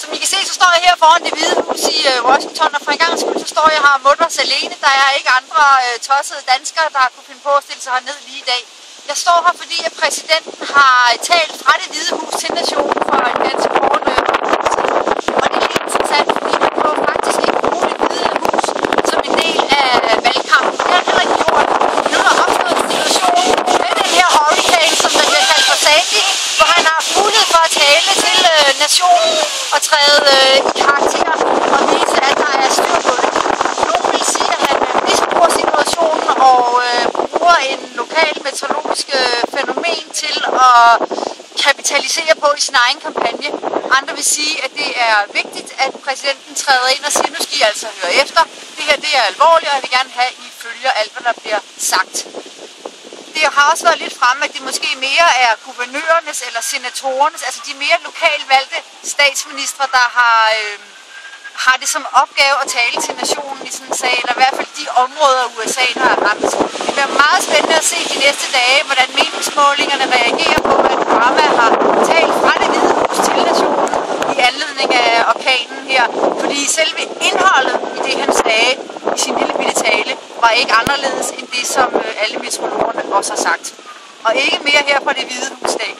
Som I kan se, så står jeg her foran Det Hvide Hus i Washington, og for en gang skyld, så står jeg her mutters alene. Der er ikke andre tossede danskere, der har kunne finde på at stille sig herned lige i dag. Jeg står her, fordi at præsidenten har talt fra Det Hvide Hus til nationen for en ganske kort tid. Og det er lidt interessant, fordi man kan jo faktisk ikke bruge Det Hvide Hus som en del af valgkampen. Det har han heller ikke gjort. Nu er der opstået en situation med den her hurricane, som der bliver kaldt for Sandy, hvor han har mulighed for at tale til nationen og træde i karakter og vise, at der er styr på det. Nogle vil sige, at han misbruger situationen og bruger en lokal meteorologisk fænomen til at kapitalisere på i sin egen kampagne. Andre vil sige, at det er vigtigt, at præsidenten træder ind og siger, nu skal I altså høre efter. Det her det er alvorligt, og jeg vil gerne have, at I følger alt, hvad der bliver sagt. Det har også været lidt fremme, at det måske mere er guvernørernes eller senatorernes, altså de mere lokalt valgte statsministre, der har det som opgave at tale til nationen i sådan en sag, eller i hvert fald de områder af USA, der er ramt. Det bliver meget spændende at se de næste dage, hvordan meningsmålingerne reagerer på, at Obama har talt fra Det Hvide Hus til nationen i anledning af orkanen her. Fordi selve indholdet i det, han sagde i sin lille bitte tale, var ikke anderledes end det, som alle meteorologerne også har sagt. Og ikke mere her på Det Hvide Hus dag.